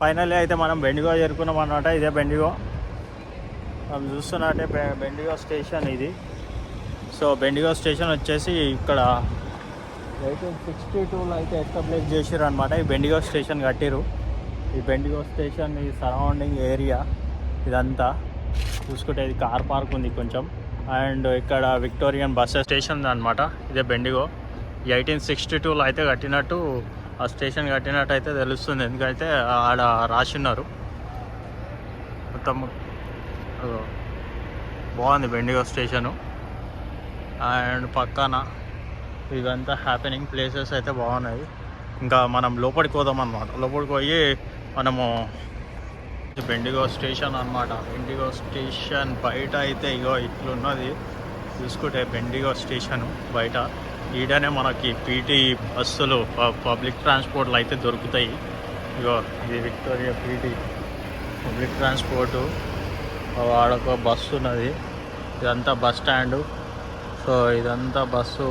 Finally అయితే మనం బెండిగో చేరుకున్నాం అన్నమాట. ఇదే బెండిగో మనం చూస్తున్నట్టే బెండిగో స్టేషన్ ఇది. సో బెండిగో స్టేషన్ వచ్చేసి ఇక్కడ 1862లో అయితే ఎస్టాబ్లిష్ చేసారు అనమాట. ఈ బెండిగో స్టేషన్ కట్టిరు. ఈ బెండిగో స్టేషన్ ఈ సరౌండింగ్ ఏరియా ఇదంతా చూసుకుంటే ఇది కార్ పార్క్ ఉంది కొంచెం. అండ్ ఇక్కడ విక్టోరియన్ బస్ స్టేషన్ అనమాట. ఇదే బెండిగో 1862లో అయితే కట్టినట్టు, ఆ స్టేషన్ కట్టినట్టు అయితే తెలుస్తుంది. ఎందుకంటే ఆడ రాసిన్నారు మొత్తం. బాగుంది బెండిగో స్టేషను. అండ్ పక్కన ఇవంతా హ్యాపెనింగ్ ప్లేసెస్ అయితే బాగున్నాయి. ఇంకా మనం లోపలికి పోదాం అన్నమాట. లోపలికి పోయి మనము బెండిగో స్టేషన్ అనమాట. బెండిగో స్టేషన్ బయట అయితే ఇగో ఇట్లున్నది చూసుకుంటే బెండిగో స్టేషను బయట. ఈడనే మనకి పీటీ బస్సులు పబ్లిక్ ట్రాన్స్పోర్ట్లు అయితే దొరుకుతాయి. ఇగో ఇది విక్టోరియా పీటీ పబ్లిక్ ట్రాన్స్పోర్టు. ఆడొక బస్సు ఉన్నది. ఇదంతా బస్ స్టాండు. సో ఇదంతా బస్సు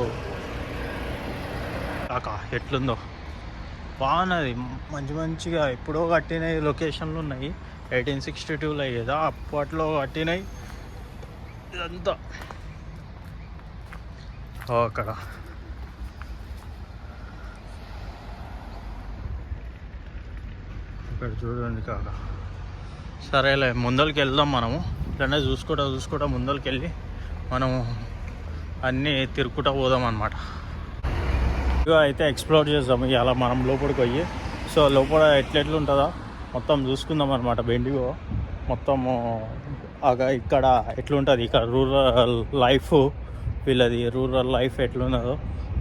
కాకా ఎట్లుందో బాగున్నది. మంచిగా ఎప్పుడో కట్టిన లొకేషన్లు ఉన్నాయి. 1862లో కదా అప్పట్లో కట్టినాయి ఇదంతా. అక్కడ ఇక్కడ చూడండి కాక. సరేలే ముందరికి వెళ్దాం మనము. ఇట్లనే చూసుకుంటా ముందరికి వెళ్ళి మనము అన్నీ తిరుక్కుంటూ పోదాం అన్నమాట. ఇక అయితే ఎక్స్ప్లోర్ చేద్దాం ఇలా మనం లోపలికి పోయి. సో లోపల ఎట్లుంటుందో మొత్తం చూసుకుందాం అనమాట. బెండిగో మొత్తము ఇక్కడ ఎట్లుంటుంది, ఇక్కడ రూరల్ లైఫ్ వీళ్ళది రూరల్ లైఫ్ ఎట్లున్నదో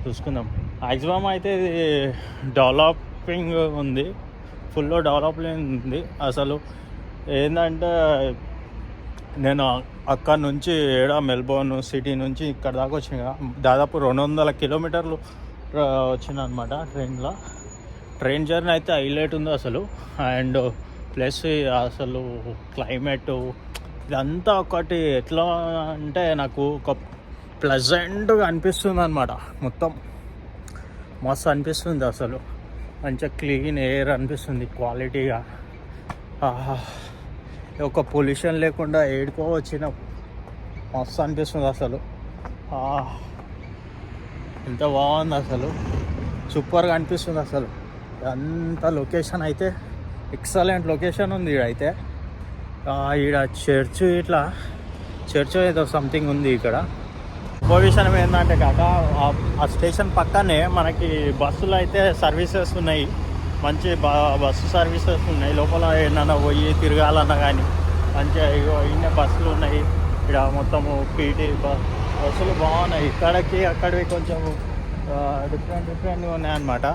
చూసుకుందాం. మ్యాక్సిమం అయితే ఇది డెవలపింగ్ ఉంది, ఫుల్ డెవలపింగ్ ఉంది. అసలు ఏంటంటే నేను అక్కడ నుంచి మెల్బోర్న్ సిటీ నుంచి ఇక్కడ దాకా వచ్చిన దాదాపు 200 కిలోమీటర్లు వచ్చిన అనమాట ట్రైన్లో. ట్రైన్ జర్నీ అయితే హైలైట్ ఉంది అసలు. అండ్ ప్లస్ అసలు క్లైమేటు ఇదంతా ఒకటి ఎట్లా అంటే నాకు ఒక ప్లెజెంట్గా అనిపిస్తుంది అనమాట. మొత్తం మస్తు అనిపిస్తుంది అసలు. మంచిగా క్లీన్ ఎయిర్ అనిపిస్తుంది క్వాలిటీగా. ఒక పొల్యూషన్ లేకుండా ఏడుకో వచ్చిన మస్తు అనిపిస్తుంది అసలు. ఎంత బాగుంది అసలు, సూపర్గా అనిపిస్తుంది అసలు. అంత లొకేషన్ అయితే ఎక్సలెంట్ లొకేషన్ ఉంది. ఈడైతే ఈడ చర్చ్ ఏదో సంథింగ్ ఉంది ఇక్కడ. ఇంకో విషయం ఏంటంటే కాక ఆ స్టేషన్ పక్కనే మనకి బస్సులు అయితే సర్వీసెస్ ఉన్నాయి. మంచి బస్సు సర్వీసెస్ ఉన్నాయి. లోపల ఏమన్నా పోయి తిరగాలన్నా కానీ మంచిగా ఇగో ఇన్ని బస్సులు ఉన్నాయి. ఇక్కడ మొత్తము పీటీ బస్సులు బాగున్నాయి. ఇక్కడికి అక్కడికి కొంచెం డిఫరెంట్గా ఉన్నాయన్నమాట.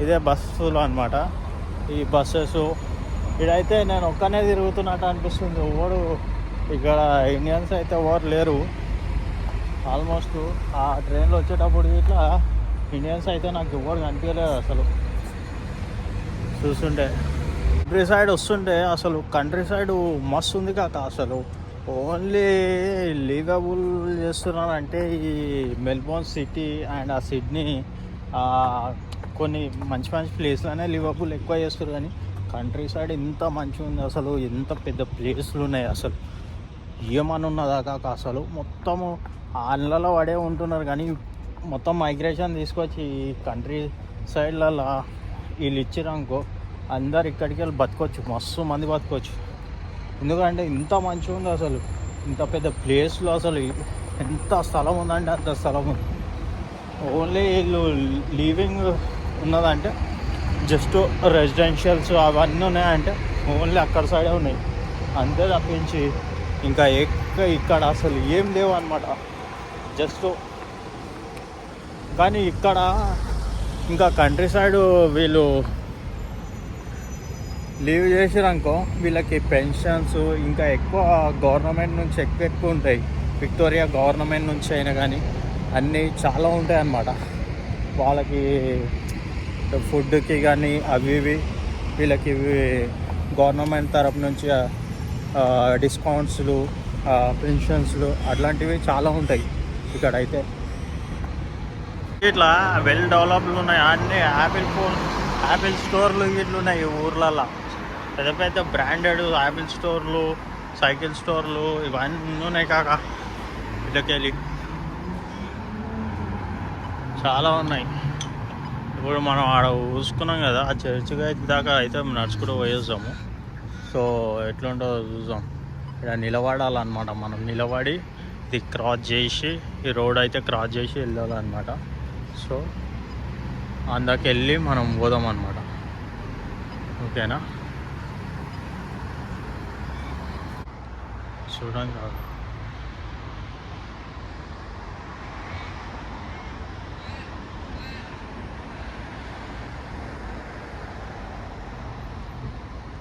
ఇదే బస్సులు అనమాట ఈ బస్సెస్. ఇక్కడైతే నేను ఒక్కనే తిరుగుతున్నట్టు అనిపిస్తుంది. ఎవరు ఇక్కడ ఇండియన్స్ అయితే ఎవరు లేరు. ఆల్మోస్ట్ ఆ ట్రైన్లో వచ్చేటప్పుడు ఇట్లా ఇండియన్స్ అయితే నాకు ఎవరు కనిపించలేదు అసలు. చూస్తుంటే కంట్రీ సైడ్ వస్తుంటే అసలు కంట్రీ సైడ్ మస్తు ఉంది కాక. అసలు ఓన్లీ లివబుల్ చేస్తున్నారంటే ఈ మెల్బోర్న్ సిటీ అండ్ ఆ సిడ్నీ కొన్ని మంచి ప్లేస్లోనే లివబుల్ ఎక్కువ చేస్తారు. కానీ కంట్రీ సైడ్ ఇంత మంచిగా ఉంది అసలు. ఎంత పెద్ద ప్లేస్లు ఉన్నాయి అసలు. ఏమని ఉన్నదా కాక అసలు. మొత్తము ఆన్లలో పడే ఉంటున్నారు. కానీ మొత్తం మైగ్రేషన్ తీసుకొచ్చి ఈ కంట్రీ సైడ్లలో వీళ్ళు ఇచ్చిరనుకో అందరు ఇక్కడికి వెళ్ళి బతకొచ్చు, మస్తు మంది బతకొచ్చు. ఎందుకంటే ఇంత మంచిగా ఉంది అసలు. ఇంత పెద్ద ప్లేస్లో అసలు ఎంత స్థలం ఉందంటే అంత స్థలం ఉంది. ఓన్లీ వీళ్ళు లీవింగ్ ఉన్నదంటే జస్ట్ రెసిడెన్షియల్స్ అవన్నీ ఉన్నాయంటే ఓన్లీ అక్కడ సైడే ఉన్నాయి. అంతే తప్పించి ఇంకా ఇక్కడ అసలు ఏం లేవు అనమాట. జస్ట్ కానీ ఇక్కడ ఇంకా కంట్రీ సైడ్ వీళ్ళు లీవ్ చేసారనుకో వీళ్ళకి పెన్షన్స్ ఇంకా ఎక్కువ గవర్నమెంట్ నుంచి ఎక్కువ ఉంటాయి. విక్టోరియా గవర్నమెంట్ నుంచి అయినా కానీ అన్నీ చాలా ఉంటాయి అన్నమాట. వాళ్ళకి ఫుడ్కి కానీ అవి ఇవి వీళ్ళకి గవర్నమెంట్ తరపు నుంచి డిస్కౌంట్స్లు, పెన్షన్స్లు అట్లాంటివి చాలా ఉంటాయి ఇక్కడైతే. ఇట్లా వెల్ డెవలప్డ్ ఉన్నాయి. అన్నీ యాపిల్ స్టోర్లు ఇట్లున్నాయి ఊర్లలో. పెద్ద పెద్ద బ్రాండెడ్ యాపిల్ స్టోర్లు, సైకిల్ స్టోర్లు ఇవన్నీ ఉన్నాయి కాక. ఇళ్ళకెళ్ళి చాలా ఉన్నాయి. ఇప్పుడు మనం ఆడ చూసుకున్నాం కదా, ఆ చర్చిగా దాకా అయితే నడుచుకుంటూ పోయేస్తాము. సో ఎట్లుంటుందో చూద్దాం. ఇక్కడ నిలబడాలన్నమాట. మనం నిలబడి ఇది క్రాస్ చేసి, ఈ రోడ్ అయితే క్రాస్ చేసి వెళ్ళాలన్నమాట. సో అందులోకి వెళ్ళి మనం పోదాం అన్నమాట. ఓకేనా? చూడండి కాదు,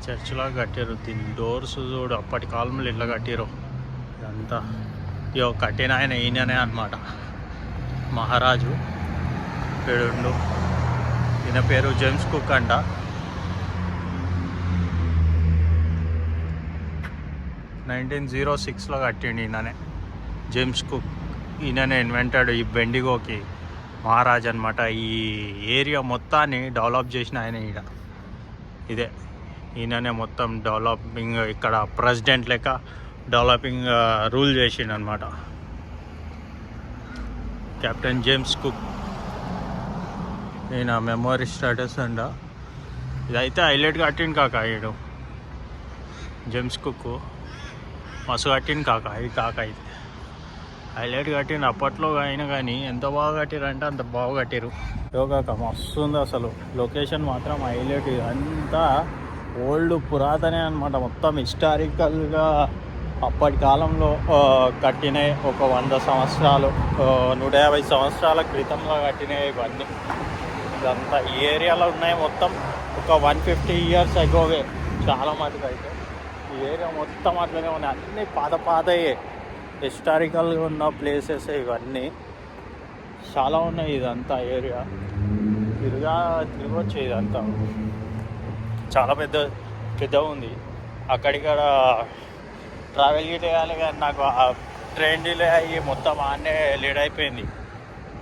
చర్చిలా కట్టారు. దీని డోర్స్ చూడు, అప్పటి కాలంలో ఇట్లా కట్టారు. ఇదంతా కట్టిన ఆయన ఈయననే అనమాట, మహారాజు పేరుండు. ఈయన పేరు జేమ్స్ కుక్ అంట. 1906లో కట్టిండు ఈయననే, జేమ్స్ కుక్. ఈయననే ఇన్వెంటెడ్ ఈ బెండిగోకి మహారాజ్ అనమాట. ఈ ఏరియా మొత్తాన్ని డెవలప్ చేసిన ఆయన ఇదే. ఈయననే మొత్తం డెవలపింగ్, ఇక్కడ ప్రెసిడెంట్ లెక్క డెవలపింగ్ రూల్ చేసిండు అనమాట, కెప్టెన్ జేమ్స్ కుక్. ఈయన మెమోరీ స్టేటస్ అంట. ఇదైతే హైలైట్ కట్టిండు కాక ఈడు జేమ్స్ కుక్. మస్తు కట్టిండు కాక. ఈ కాక అయితే హైలైట్ కట్టిండు అప్పట్లో అయినా కానీ ఎంత బాగా కట్టిరు అంటే అంత బాగా కట్టిరు. కాక మస్తు ఉంది అసలు. లొకేషన్ మాత్రం హైలైట్. అంతా ఓల్డ్ పురాతనే అనమాట. మొత్తం హిస్టారికల్గా అప్పటి కాలంలో కట్టినాయి. ఒక 100 సంవత్సరాలు 150 సంవత్సరాల క్రితంలో కట్టినాయి ఇవన్నీ. ఇదంతా ఈ ఏరియాలో ఉన్నాయి మొత్తం ఒక 150 years అగోవే. చాలా మటుకు అయితే ఈ ఏరియా మొత్తం అట్లనే ఉన్నాయి. అన్నీ పాతయే, హిస్టారికల్గా ఉన్న ప్లేసెస్ ఇవన్నీ చాలా ఉన్నాయి. ఇదంతా ఏరియా తిరగొచ్చు. ఇదంతా చాలా పెద్దగా ఉంది. అక్కడిక్కడ ట్రావెల్ చేయాలి కానీ నాకు ట్రైన్ డిలే అయ్యి మొత్తం ఆన్నే లేట్ అయిపోయింది.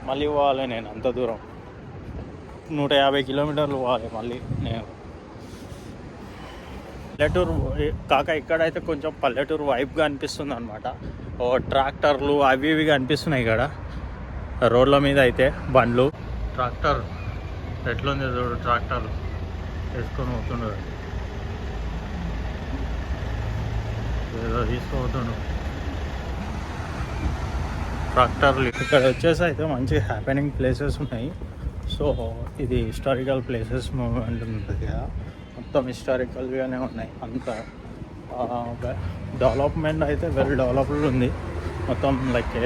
మళ్ళీ పోవాలి నేను అంత దూరం, 150 కిలోమీటర్లు పోవాలి మళ్ళీ నేను. పల్లెటూరు కాక ఇక్కడైతే కొంచెం పల్లెటూరు వైబ్గా అనిపిస్తుంది అనమాట. ట్రాక్టర్లు అవి ఇవి కనిపిస్తున్నాయి ఇక్కడ రోడ్ల మీద. అయితే బండ్లు, ట్రాక్టర్ ఎట్లుంది చూడు, ట్రాక్టర్లు వేసుకొని పోతుండదు, ఏదో తీసుకుపోతుండు ట్రాక్టర్లు. ఇక్కడ వచ్చేసి అయితే మంచి హ్యాపెనింగ్ ప్లేసెస్ ఉన్నాయి. సో ఇది హిస్టారికల్ ప్లేసెస్ మూమెంట్ ఉంటుంది కదా, మొత్తం హిస్టారికల్గానే ఉన్నాయి. అంత డెవలప్మెంట్ అయితే వెల్ డెవలప్డ్ ఉంది మొత్తం. లైక్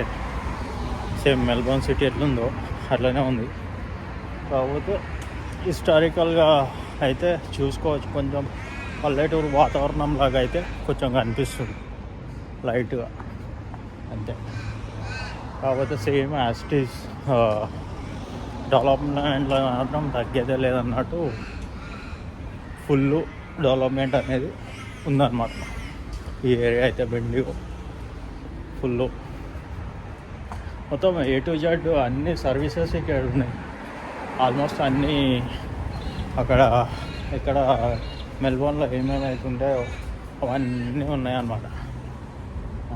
సేమ్ మెల్బోర్న్ సిటీ ఎట్లుందో అట్లనే ఉంది. కాకపోతే హిస్టారికల్గా అయితే చూసుకోవచ్చు. కొంచెం పల్లెటూరు వాతావరణం లాగా అయితే కొంచెం కనిపిస్తుంది లైట్గా అంతే. కాకపోతే సేమ్ యాస్టీస్ డెవలప్మెంట్లో మాత్రం తగ్గేదే లేదన్నట్టు ఫుల్ డెవలప్మెంట్ అనేది ఉందన్నమాట ఈ ఏరియా అయితే. బెండిగో ఫుల్ మొత్తం A to Z అన్ని సర్వీసెస్ ఇక్కడ ఉన్నాయి ఆల్మోస్ట్ అన్నీ. ఇక్కడ మెల్బోర్న్లో ఏమేమి అవుతుంటాయో అవన్నీ ఉన్నాయన్నమాట.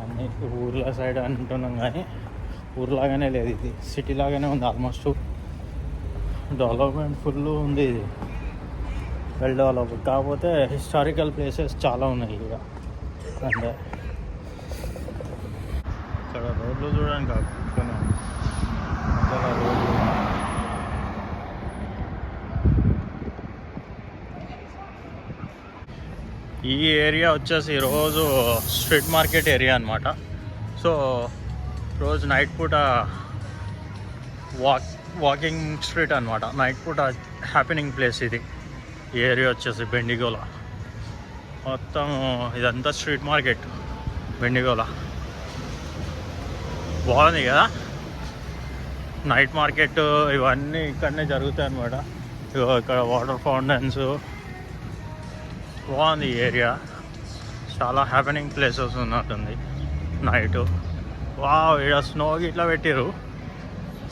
అన్నీ ఊర్ల సైడ్ అంటున్నాం కానీ ఊర్లాగానే లేదు, ఇది సిటీ లాగానే ఉంది ఆల్మోస్ట్. డెవలప్మెంట్ ఫుల్ ఉంది, ఇది వెల్ డెవలప్డ్. కాకపోతే హిస్టారికల్ ప్లేసెస్ చాలా ఉన్నాయి ఇక. అంటే ఇక్కడ రోడ్లు చూడడానికి కాకుండా రోడ్లు ఈ ఏరియా వచ్చేసి రోజు స్ట్రీట్ మార్కెట్ ఏరియా అనమాట. సో రోజు నైట్ పూట వాకింగ్ స్ట్రీట్ అనమాట. నైట్ పూట హ్యాపెనింగ్ ప్లేస్ ఇది. ఈ ఏరియా వచ్చేసి బెండిగోలా మొత్తం ఇదంతా స్ట్రీట్ మార్కెట్ బెండిగోలా. బాగుంది కదా నైట్ మార్కెట్. ఇవన్నీ ఇక్కడనే జరుగుతాయి అనమాట. ఇక్కడ వాటర్ ఫౌంటైన్స్ బాగుంది ఈ ఏరియా. చాలా హ్యాపెనింగ్ ప్లేసెస్ ఉన్నట్టుంది నైట్. ఇక్కడ స్నో ఇట్లా పెట్టిరు,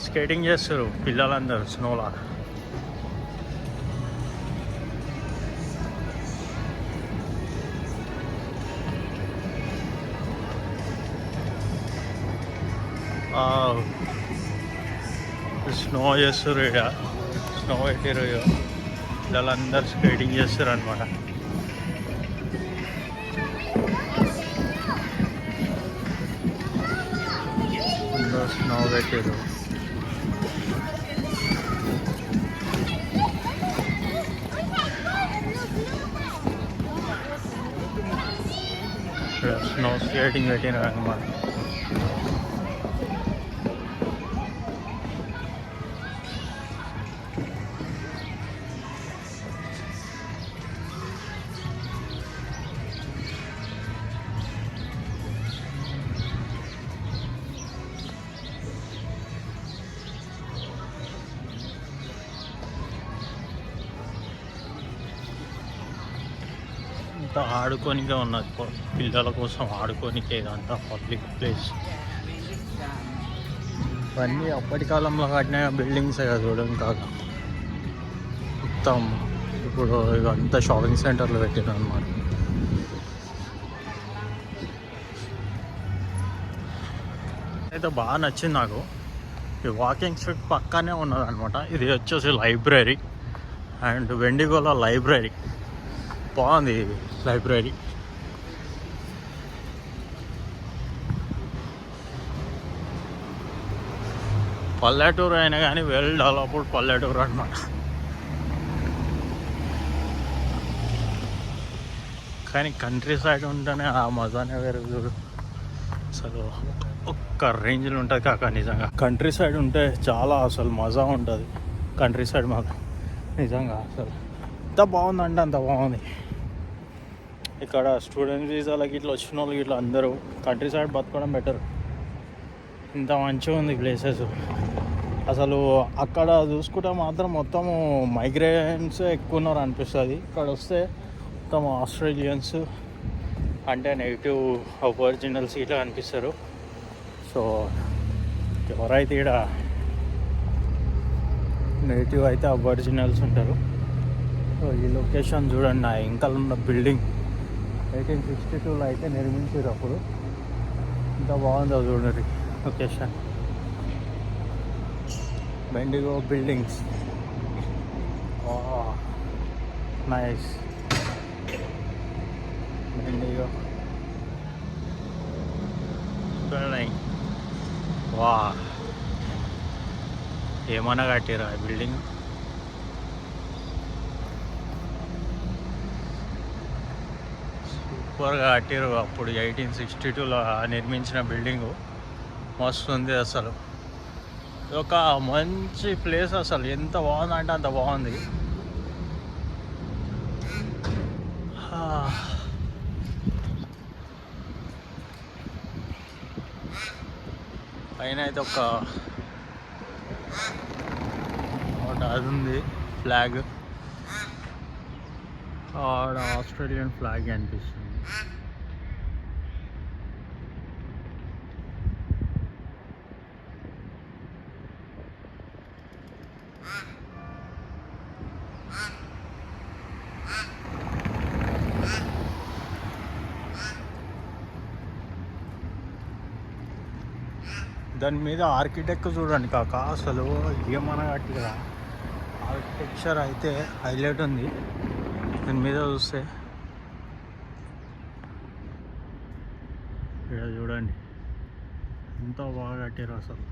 స్కేటింగ్ చేస్తారు పిల్లలందరూ స్నోలా. స్నో చేస్తారు ఇక, స్నో పెట్టారు ఇక, పిల్లలందరూ స్కేటింగ్ చేస్తారు అనమాట. స్నో పెట్టారు. స్నో స్కేటింగ్ పెట్టినారు అనమాట. అంతా ఆడుకోనికే ఉన్నది, పిల్లల కోసం ఆడుకోనికే ఇదంతా పబ్లిక్ ప్లేస్. ఇవన్నీ అప్పటి కాలంలో కట్టిన బిల్డింగ్సే కదా చూడడం కాక, మొత్తం ఇప్పుడు ఇదంతా షాపింగ్ సెంటర్లు పెట్టారు అన్నమాట. అయితే బాగా నచ్చింది నాకు. ఈ వాకింగ్ స్ట్రీట్ పక్కనే ఉన్నది అనమాట. ఇది వచ్చేసి లైబ్రరీ, అండ్ వెండిగోల లైబ్రరీ. బాగుంది లైబ్రరీ. పల్లెటూరు అయినా కానీ వెల్ డెవలప్డ్ పల్లెటూరు అనమాట. కానీ కంట్రీ సైడ్ ఉంటేనే ఆ మజానే వేరు చూడు. అసలు ఒక్క రేంజ్లో ఉంటుంది కాక నిజంగా. కంట్రీ సైడ్ ఉంటే చాలా అసలు మజా ఉంటుంది. కంట్రీ సైడ్ మాత్రం నిజంగా అసలు ఎంత బాగుందంటే అంత బాగుంది. ఇక్కడ స్టూడెంట్ వీసాలకి ఇట్లా వచ్చిన వాళ్ళకి ఇట్లా అందరూ కంట్రీ సైడ్ బతకడం బెటర్. ఇంత మంచిగా ఉంది ప్లేసెస్. అసలు అక్కడ చూసుకుంటే మాత్రం మొత్తము మైగ్రెంట్స్ ఎక్కువ ఉన్నారు అనిపిస్తుంది. ఇక్కడ వస్తే మొత్తం ఆస్ట్రేలియన్స్ అంటే నెగిటివ్ అబోరిజినల్స్ ఇట్లా అనిపిస్తారు. సో ఎవరైతే ఇక్కడ నెగిటివ్ అయితే అబోరిజినల్స్ ఉంటారు. సో ఈ లొకేషన్ చూడండి, నా వెనకాల ఉన్న బిల్డింగ్ 1862లో అయితే నిర్మించారు. అప్పుడు ఇంత బాగుందో చూడండి location. Bendigo buildings, nice. Bendigo building, వా ఏమన్నా కట్టారు ఆ బిల్డింగ్. సూపర్గా కట్టారు. అప్పుడు 1862లో నిర్మించిన బిల్డింగు మస్తు ఉంది అసలు. ఒక మంచి ప్లేస్ అసలు. ఎంత బాగుందంటే అంత బాగుంది. పైన అయితే ఒక అది ఉంది ఫ్లాగ్, ఆడ ఆస్ట్రేలియన్ ఫ్లాగ్ అనిపిస్తుంది. దాని మీద ఆర్కిటెక్చర్ చూడండి కాక, అసలు ఏమన్నా కట్టి కదా. ఆర్కిటెక్చర్ అయితే హైలైట్ ఉంది దాని మీద చూస్తే. ఇక్కడ చూడండి ఎంత బాగా కట్టారు అసలు.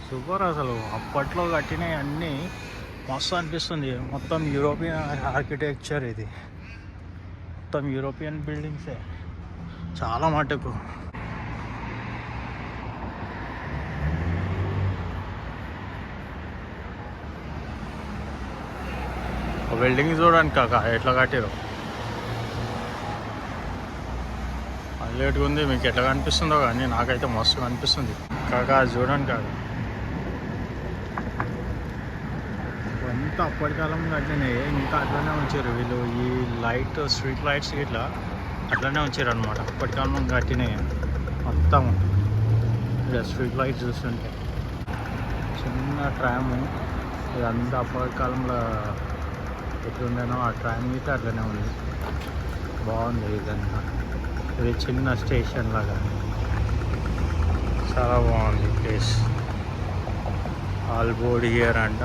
సూపర్ అసలు. అప్పట్లో కట్టినవి అన్నీ మస్తు అనిపిస్తుంది. మొత్తం యూరోపియన్ ఆర్కిటెక్చర్ ఇది. మొత్తం యూరోపియన్ బిల్డింగ్సే చాలా మటుకు. బిల్డింగ్ చూడండి కాక ఎట్లా కట్టారు. హైలైట్గా ఉంది. మీకు ఎట్లా కనిపిస్తుందో కానీ నాకైతే మస్తు కనిపిస్తుంది కాక. చూడండి కాక ఎంత అప్పటి కాలం కట్టినాయి ఇంకా అట్లనే ఉంచారు వీళ్ళు. ఈ లైట్ స్ట్రీట్ లైట్స్ ఇట్లా అట్లనే ఉంచారు అనమాట. అప్పటి కాలం కట్టినాయి మొత్తం. ఇక్కడ స్ట్రీట్ లైట్స్ చూస్తుంటే చిన్న ట్రాము ఇదంతా అప్పటి కాలంలో ఎట్లుండేనో ఆ ట్రామ్ అయితే అట్లనే ఉంది. బాగుంది ఇదంతా. ఇది చిన్న స్టేషన్ లాగా చాలా బాగుంది ప్లేస్. ఆల్ బోర్డ్ హియర్ అంట.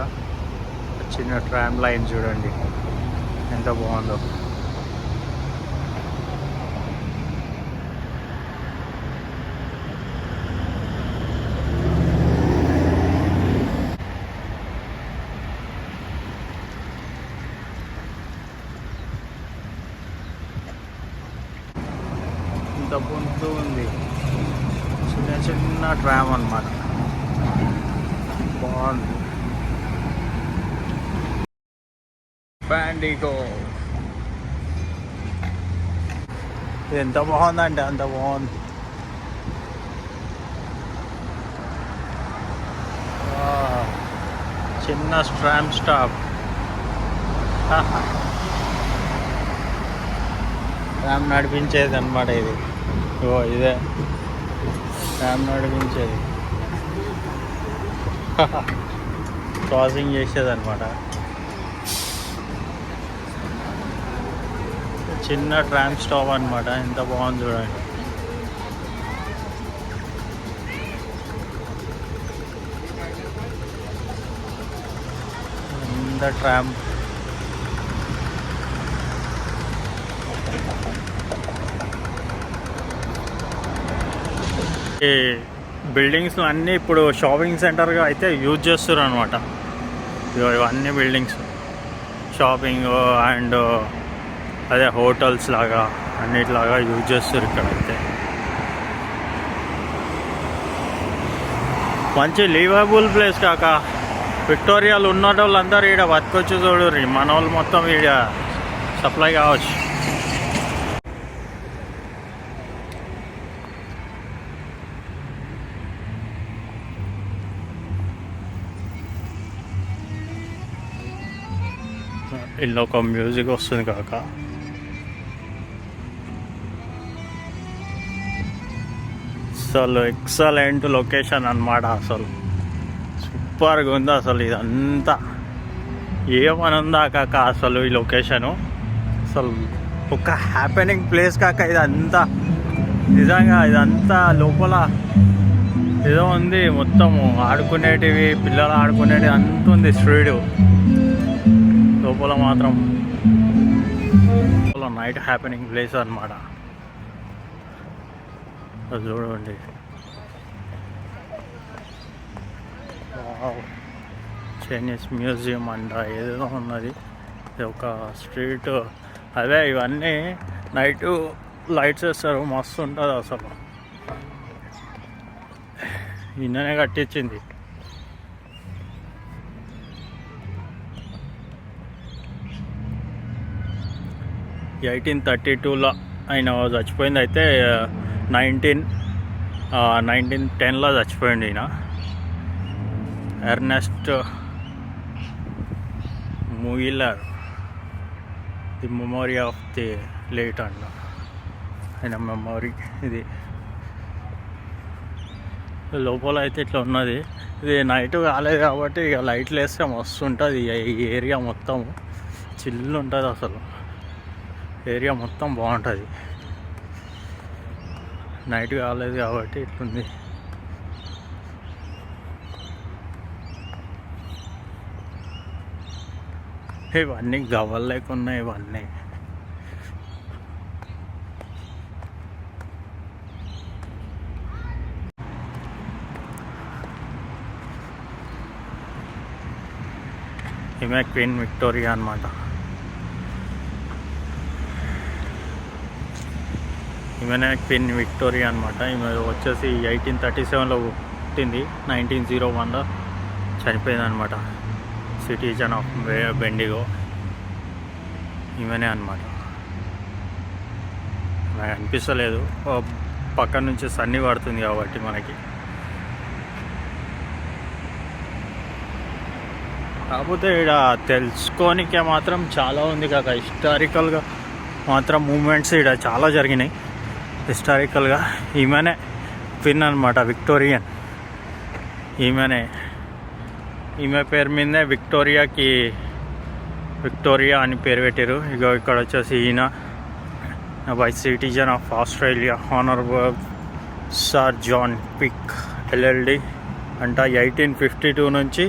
చిన్న ట్రామ్ లైన్ చూడండి ఎంత బాగుందో. ఇంత పొందుతూ ఉంది. చిన్న చిన్న ట్రామ్ అన్నమాట. బాగుంది. బ్యాండిగో ఎంత బాగుందంటే అంత బాగుంది. చిన్న ట్రామ్ స్టాప్. ట్రామ్ నడిపించేది అనమాట ఇది. ఇదే ట్రామ్ నడిపించేది. క్రాసింగ్ చేసేది అనమాట. చిన్న ట్రామ్ స్టాప్ అనమాట. ఎంత బాగుంది చూడండి. ఎంత ట్రామ్. ఈ బిల్డింగ్స్ అన్నీ ఇప్పుడు షాపింగ్ సెంటర్గా అయితే యూజ్ చేస్తారు అనమాట. ఇవన్నీ బిల్డింగ్స్ షాపింగ్ అండ్ అదే హోటల్స్ లాగా అన్నిటిలాగా యూజ్ చేస్తారు ఇక్కడ. అయితే మంచి లివబుల్ ప్లేస్ కాక. విక్టోరియాలో ఉన్న వాళ్ళందరూ ఈడ బతకొచ్చు చూడరు. మన వాళ్ళు మొత్తం ఈడ సప్లై కావచ్చు. ఇందులో ఒక మ్యూజిక్ వస్తుంది కాక. అసలు ఎక్సలెంట్ లొకేషన్ అన్నమాట. అసలు సూపర్గా ఉంది అసలు. ఇదంతా ఏమని ఉందా కాక అసలు ఈ లొకేషను. అసలు ఒక హ్యాపెనింగ్ ప్లేస్ కాక ఇదంతా. నిజంగా ఇదంతా లోపల ఏదో ఉంది. మొత్తము ఆడుకునేటివి, పిల్లలు ఆడుకునేటివి అంత ఉంది. స్ట్రీట్ లోపల మాత్రం నైట్ హ్యాపెనింగ్ ప్లేస్ అన్నమాట. అది చూడండి. చైనీస్ మ్యూజియం అంట ఏదో ఉన్నది. ఇది ఒక స్ట్రీట్. అదే ఇవన్నీ నైట్ లైట్స్ వేస్తారు. మస్తు ఉంటుంది అసలు. నిన్ననే కట్టించింది. ఈ 1832లో ఆయన చచ్చిపోయింది. అయితే 1910లో చచ్చిపోయింది ఈయన. Ernest Mueller, the memory of the late అంట ఆయన మెమోరీ. ఇది లోపల అయితే ఇట్లా ఉన్నది. ఇది నైట్ కాలేదు కాబట్టి ఇక లైట్లు వేస్తే మస్తు ఉంటుంది. ఈ ఏరియా మొత్తం చిల్లు ఉంటుంది అసలు. ఏరియా మొత్తం బాగుంటుంది. నైట్ కాలేదు కాబట్టి ఇట్లుంది. ఇవన్నీ గవ్వలు లేకున్నా ఇవన్నీ. ఈమె క్వీన్ విక్టోరియా అన్నమాట. ఈమెనే క్వీన్ విక్టోరియా అనమాట. ఈమె వచ్చేసి 1837లో పుట్టింది. 1901లో చనిపోయింది అనమాట. సిటిజన్ ఆఫ్ బెండిగో ఈమెనే అనమాట. నాకు అనిపిస్తలేదు, పక్క నుంచి సన్నీ పడుతుంది కాబట్టి మనకి. కాకపోతే ఇక్కడ తెలుసుకోనికే మాత్రం చాలా ఉంది కాక. హిస్టారికల్గా మాత్రం మూమెంట్స్ ఇక్కడ చాలా జరిగినాయి హిస్టారికల్గా. ఈమెనే క్వీన్ అనమాట, విక్టోరియన్. ఈమె పేరు మీదనే విక్టోరియా అని పేరు పెట్టారు. ఇక ఇక్కడ వచ్చేసి ఈయన by citizen of Australia, Honorable Sir John Pick LLD అంట 1852 నుంచి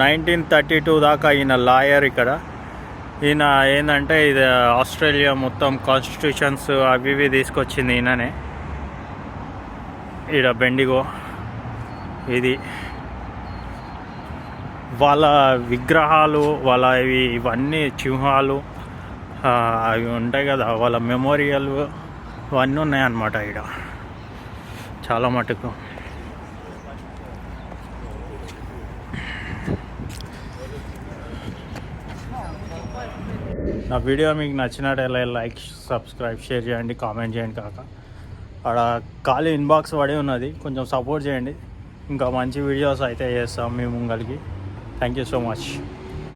1932 దాకా ఈయన లాయర్. ఇక్కడ ఈయన ఏంటంటే ఇది ఆస్ట్రేలియా మొత్తం కాన్స్టిట్యూషన్స్ అవి ఇవి తీసుకొచ్చింది ఈయననే. ఈడ బెండిగో ఇది వాళ్ళ విగ్రహాలు, వాళ్ళ ఇవన్నీ సింహాలు అవి ఉంటాయి కదా, వాళ్ళ మెమోరియల్ అవన్నీ ఉన్నాయన్నమాట ఈడ చాలా మటుకు. నా వీడియో మీకు నచ్చినట్లయితే లైక్, సబ్స్క్రైబ్, షేర్ చేయండి, కామెంట్ చేయండి. కాక అక్కడ ఖాళీ ఇన్బాక్స్ పడి ఉన్నది, కొంచెం సపోర్ట్ చేయండి. ఇంకా మంచి వీడియోస్ అయితే చేస్తాం మీ ముంగలికి. Thank you so much.